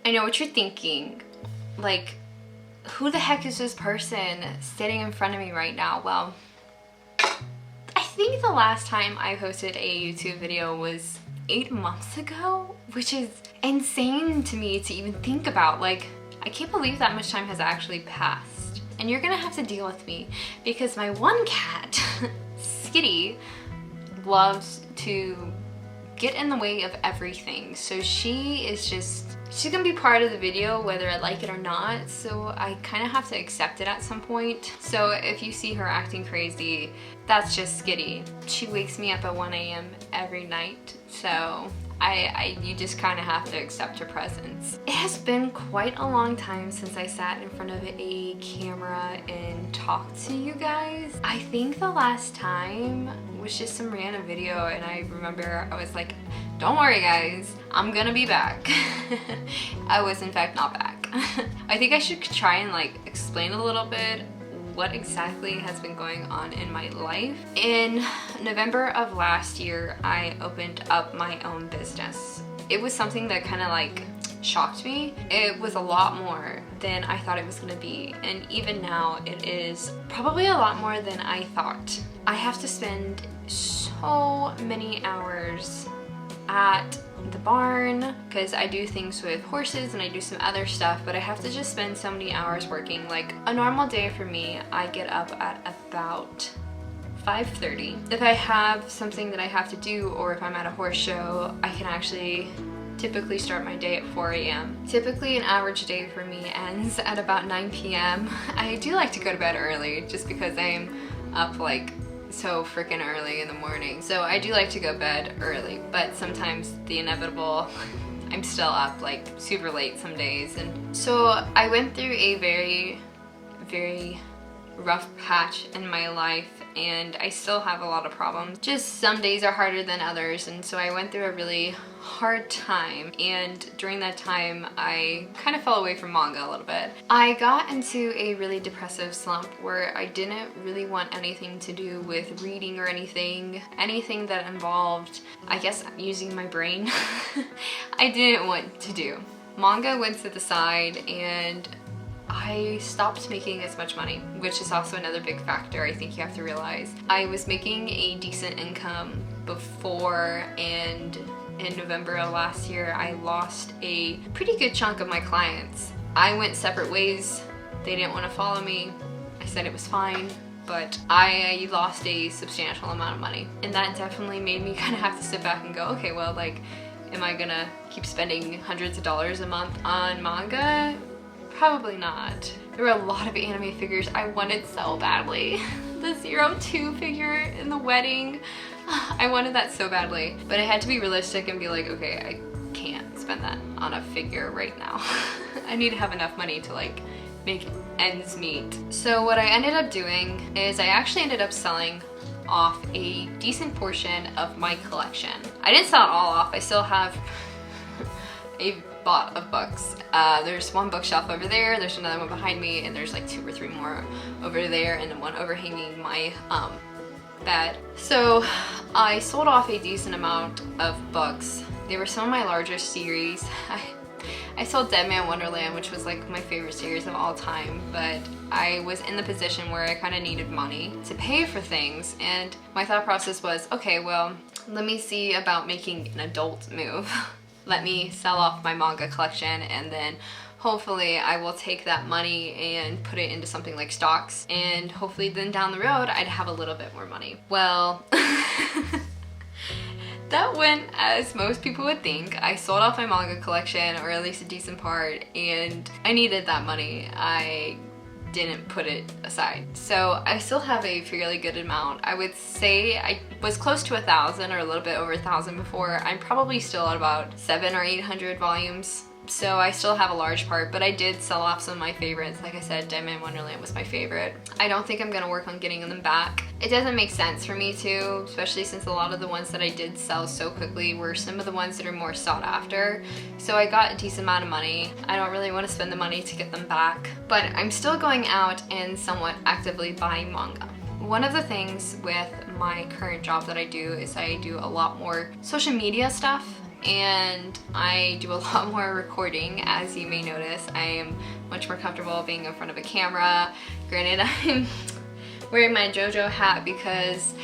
I know what you're thinking. Like, who the heck is this person sitting in front of me right now? Well, I think the last time I posted a YouTube video was 8 months ago, which is insane to me to even think about. Like, I can't believe that much time has actually passed. And you're gonna have to deal with me because my one cat, Skitty, loves to get in the way of everything. So she's gonna be part of the video whether I like it or not. So I kind of have to accept it at some point. So if you see her acting crazy, that's just Skitty. She wakes me up at 1 a.m. every night. So you just kind of have to accept her presence. It has been quite a long time since I sat in front of a camera and talked to you guys. I think the last time was just some random video, and I remember I was like, don't worry guys, I'm gonna be back. I was in fact not back. I think I should try and like explain a little bit what exactly has been going on in my life. In November of last year, I opened up my own business. It was something that kind of like shocked me. It was a lot more than I thought it was gonna be. And even now, it is probably a lot more than I thought. I have to spend so many hours at the barn because I do things with horses and I do some other stuff, but I have to just spend so many hours working. Like a normal day for me, I get up at about 5:30. If I have something that I have to do or if I'm at a horse show, I can actually typically start my day at 4 a.m. Typically an average day for me ends at about 9 p.m. I do like to go to bed early just because I'm up like so freaking early in the morning. So I do like to go to bed early, but sometimes the inevitable, I'm still up like super late some days. And so I went through a very, very rough patch in my life and I still have a lot of problems. Just some days are harder than others, and so I went through a really hard time, and during that time I kind of fell away from manga a little bit. I got into a really depressive slump where I didn't really want anything to do with reading or anything that involved, I guess, using my brain. I didn't want to do. Manga went to the side and I stopped making as much money, which is also another big factor I think you have to realize. I was making a decent income before, and in November of last year I lost a pretty good chunk of my clients. I went separate ways. They didn't want to follow me. I said it was fine, but I lost a substantial amount of money, and that definitely made me kind of have to sit back and go, okay, well, like, am I gonna keep spending hundreds of dollars a month on manga? Probably not. There were a lot of anime figures I wanted so badly. The 02 figure in the wedding, I wanted that so badly. But I had to be realistic and be like, okay, I can't spend that on a figure right now. I need to have enough money to like make ends meet. So what I ended up doing is I actually ended up selling off a decent portion of my collection. I didn't sell it all off. I still have a lot of books. There's one bookshelf over there, there's another one behind me, and there's like 2 or 3 more over there, and then one overhanging my bed. So I sold off a decent amount of books. They were some of my larger series. I sold Dead Man Wonderland, which was like my favorite series of all time, but I was in the position where I kind of needed money to pay for things, and my thought process was, okay, well, let me see about making an adult move. Let me sell off my manga collection, and then hopefully I will take that money and put it into something like stocks, and hopefully then down the road I'd have a little bit more money. Well, that went as most people would think. I sold off my manga collection, or at least a decent part, and I needed that money. I didn't put it aside. So I still have a fairly good amount. I would say I was close to 1,000 or a little bit over 1,000 before. I'm probably still at about 700 or 800 volumes. So I still have a large part, but I did sell off some of my favorites. Like I said, Dead Man Wonderland was my favorite. I don't think I'm gonna work on getting them back. It doesn't make sense for me to, especially since a lot of the ones that I did sell so quickly were some of the ones that are more sought after. So I got a decent amount of money. I don't really want to spend the money to get them back, but I'm still going out and somewhat actively buying manga. One of the things with my current job that I do is I do a lot more social media stuff, and I do a lot more recording, as you may notice. I am much more comfortable being in front of a camera. Granted, I'm wearing my JoJo hat because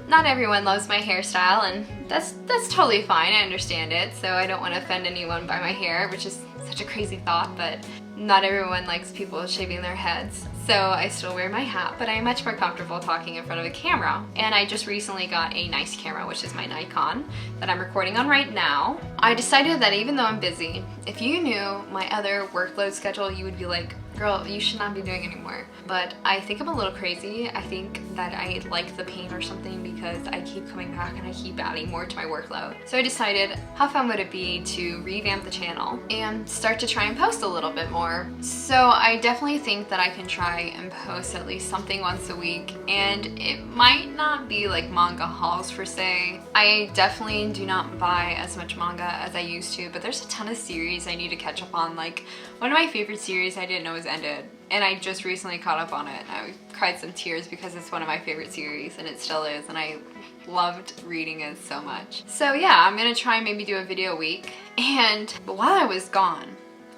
not everyone loves my hairstyle, and that's totally fine. I understand it, so I don't want to offend anyone by my hair, which is such a crazy thought, but not everyone likes people shaving their heads. So I still wear my hat, but I am much more comfortable talking in front of a camera. And I just recently got a nice camera, which is my Nikon, that I'm recording on right now. I decided that even though I'm busy, if you knew my other workload schedule, you would be like, girl, you should not be doing anymore. But I think I'm a little crazy. I think that I like the pain or something because I keep coming back and I keep adding more to my workload. So I decided, how fun would it be to revamp the channel and start to try and post a little bit more. So I definitely think that I can try and post at least something once a week, and it might not be like manga hauls per se. I definitely do not buy as much manga as I used to, but there's a ton of series I need to catch up on. Like, one of my favorite series I didn't know was ended, and I just recently caught up on it. I cried some tears because it's one of my favorite series, and it still is, and I loved reading it so much. So yeah, I'm gonna try and maybe do a video a week. But while I was gone,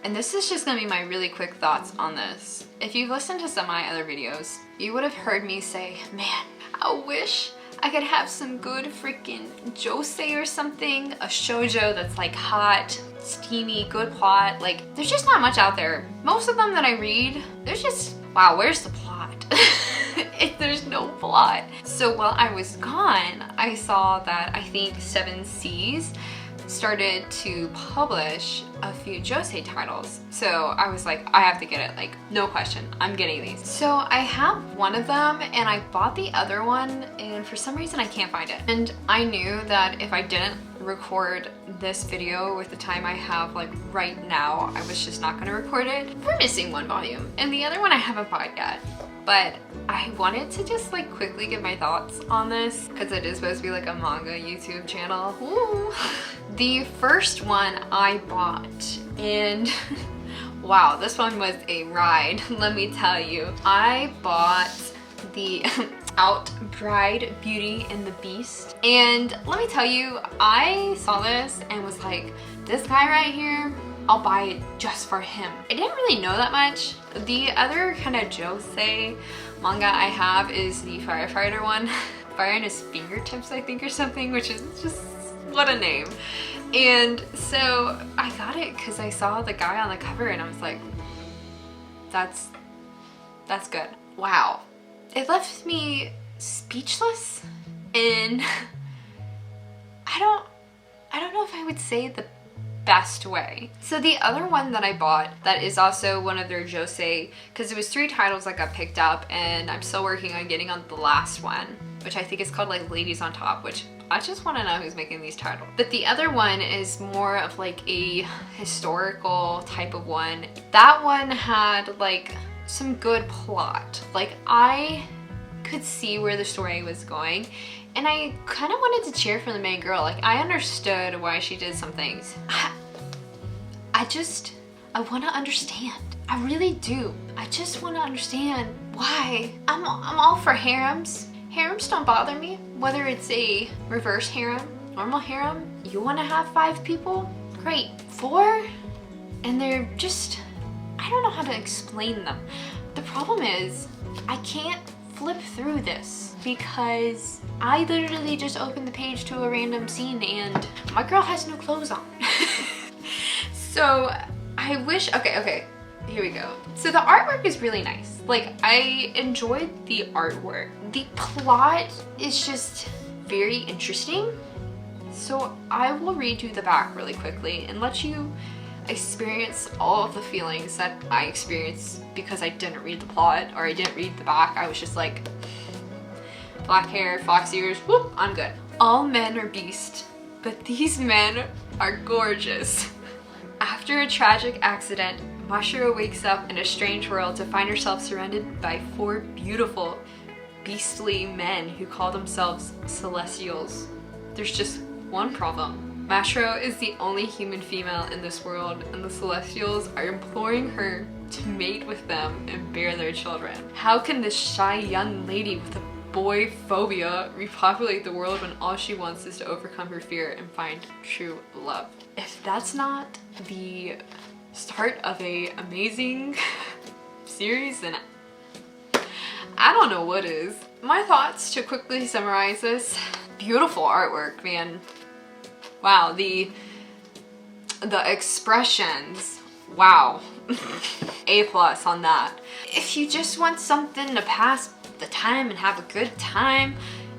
and this is just gonna be my really quick thoughts on this. If you've listened to some of my other videos, you would have heard me say, man, I wish I could have some good freaking josei or something, a shoujo that's like hot, steamy, good plot. Like, there's just not much out there. Most of them that I read, there's just, wow, where's the plot? There's no plot. So while I was gone, I saw that I think 7 Seas started to publish a few josei titles. So I was like, I have to get it, like, no question, I'm getting these. So I have one of them and I bought the other one, and for some reason I can't find it. And I knew that if I didn't record this video with the time I have like right now, I was just not gonna record it. We're missing one volume, and the other one I haven't bought yet. But I wanted to just like quickly give my thoughts on this because it is supposed to be like a manga YouTube channel. Ooh. The first one I bought, and wow, this one was a ride, let me tell you. I bought the Outbride Beauty and the Beast, and let me tell you, I saw this and was like, this guy right here, I'll buy it just for him. I didn't really know that much. The other kind of josei manga I have is the firefighter one. Fire in his fingertips, I think, or something, which is just, what a name. And so I got it because I saw the guy on the cover and I was like, that's good. Wow. It left me speechless, and I don't know if I would say the best way. So the other one that I bought that is also one of their josei, because it was 3 titles that got picked up, and I'm still working on getting on the last one, which I think is called like Ladies on Top, which I just want to know who's making these titles. But the other one is more of like a historical type of one. That one had like some good plot. Like, I could see where the story was going, and I kind of wanted to cheer for the main girl. Like, I understood why she did some things. I want to understand. I really do. I just want to understand why. I'm all for harems. Harems don't bother me. Whether it's a reverse harem, normal harem, you want to have 5 people? Great. 4? And they're just, I don't know how to explain them. The problem is, I can't flip through this because I literally just opened the page to a random scene and my girl has no clothes on. So I wish, okay, here we go. So the artwork is really nice. Like, I enjoyed the artwork. The plot is just very interesting. So I will read you the back really quickly and let you experience all of the feelings that I experienced because I didn't read the plot or I didn't read the back. I was just like, black hair, fox ears, whoop, I'm good. All men are beasts, but these men are gorgeous. After a tragic accident, Mashiro wakes up in a strange world to find herself surrounded by 4 beautiful, beastly men who call themselves Celestials. There's just one problem. Mashiro is the only human female in this world, and the Celestials are imploring her to mate with them and bear their children. How can this shy young lady with a boy phobia repopulate the world when all she wants is to overcome her fear and find true love. If that's not the start of a amazing series, then I don't know what is. My thoughts to quickly summarize this: beautiful artwork, man. Wow, the expressions, wow. A+ on that. If you just want something to pass the time and have a good time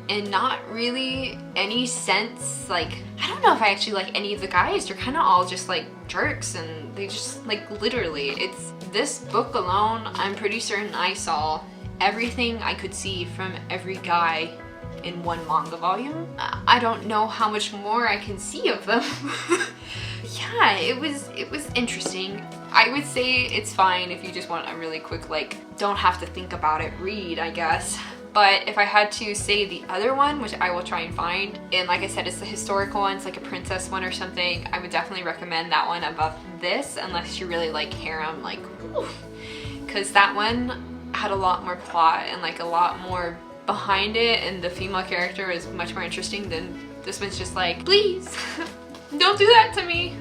and not really any sense, like, I don't know if I actually like any of the guys. They're kind of all just like jerks, and they just like, literally, it's this book alone, I'm pretty certain I saw everything I could see from every guy in one manga volume. I don't know how much more I can see of them. Yeah, it was interesting. I would say it's fine if you just want a really quick, like, don't have to think about it read, I guess. But if I had to say the other one, which I will try and find, and like I said, it's the historical one, it's like a princess one or something, I would definitely recommend that one above this, unless you really like harem, like, because that one had a lot more plot and like a lot more behind it, and the female character is much more interesting than this one's just like, please, don't do that to me.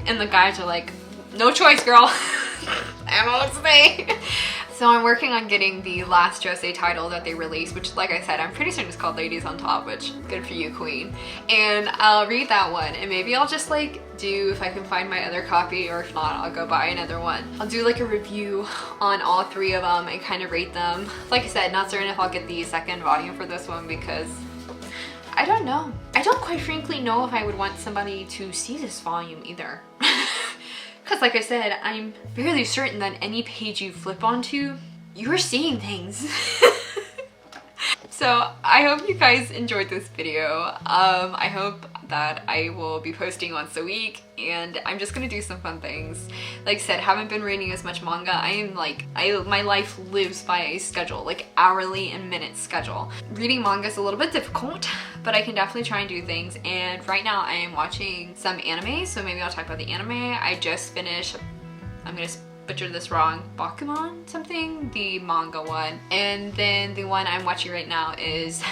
And the guys are like, no choice, girl. I don't know what to say. So I'm working on getting the last Jose title that they released, which, like I said, I'm pretty certain it's called Ladies on Top, which, good for you, queen. And I'll read that one, and maybe I'll just like do, if I can find my other copy, or if not, I'll go buy another one. I'll do like a review on all three of them and kind of rate them. Like I said, not certain if I'll get the second volume for this one, because I don't know. I don't quite frankly know if I would want somebody to see this volume either. Because like I said, I'm fairly certain that any page you flip onto, you're seeing things. So I hope you guys enjoyed this video. I hope that I will be posting once a week, and I'm just gonna do some fun things. Like I said, haven't been reading as much manga. I am like, my life lives by a schedule, like hourly and minute schedule. Reading manga is a little bit difficult, but I can definitely try and do things. And right now I am watching some anime, so maybe I'll talk about the anime. I just finished, I'm gonna butcher this wrong, Bakuman something, the manga one. And then the one I'm watching right now is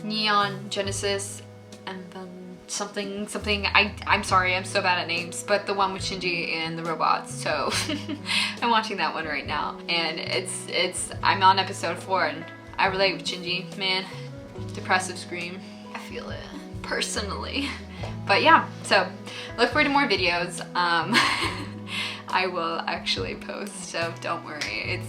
Neon Genesis and then something. I'm sorry, I'm so bad at names, but the one with Shinji and the robots. So I'm watching that one right now, and I'm on episode 4, and I relate with Shinji, man. Depressive scream. I feel it personally. But yeah, so look forward to more videos. I will actually post, so don't worry.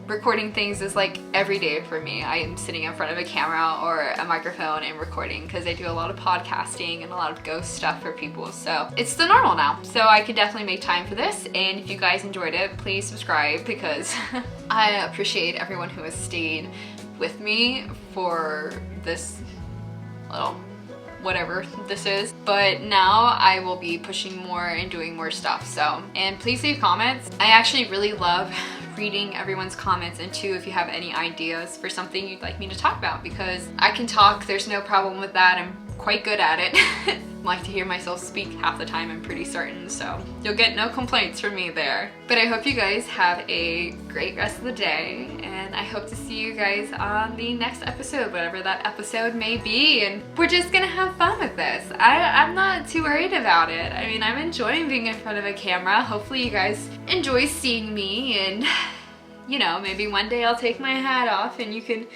Recording things is like every day for me. I am sitting in front of a camera or a microphone and recording, because I do a lot of podcasting and a lot of ghost stuff for people. So it's the normal now. So I can definitely make time for this. And if you guys enjoyed it, please subscribe, because I appreciate everyone who has stayed with me for this little whatever this is. But now I will be pushing more and doing more stuff. So, and please leave comments. I actually really love reading everyone's comments, and too, if you have any ideas for something you'd like me to talk about, because I can talk, there's no problem with that. I'm quite good at it. I like to hear myself speak half the time, I'm pretty certain, so you'll get no complaints from me there. But I hope you guys have a great rest of the day, and I hope to see you guys on the next episode, whatever that episode may be, and we're just gonna have fun with this. I'm not too worried about it. I mean, I'm enjoying being in front of a camera. Hopefully you guys enjoy seeing me, and you know, maybe one day I'll take my hat off and you can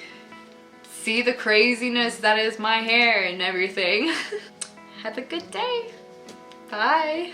see the craziness that is my hair and everything. Have a good day. Bye.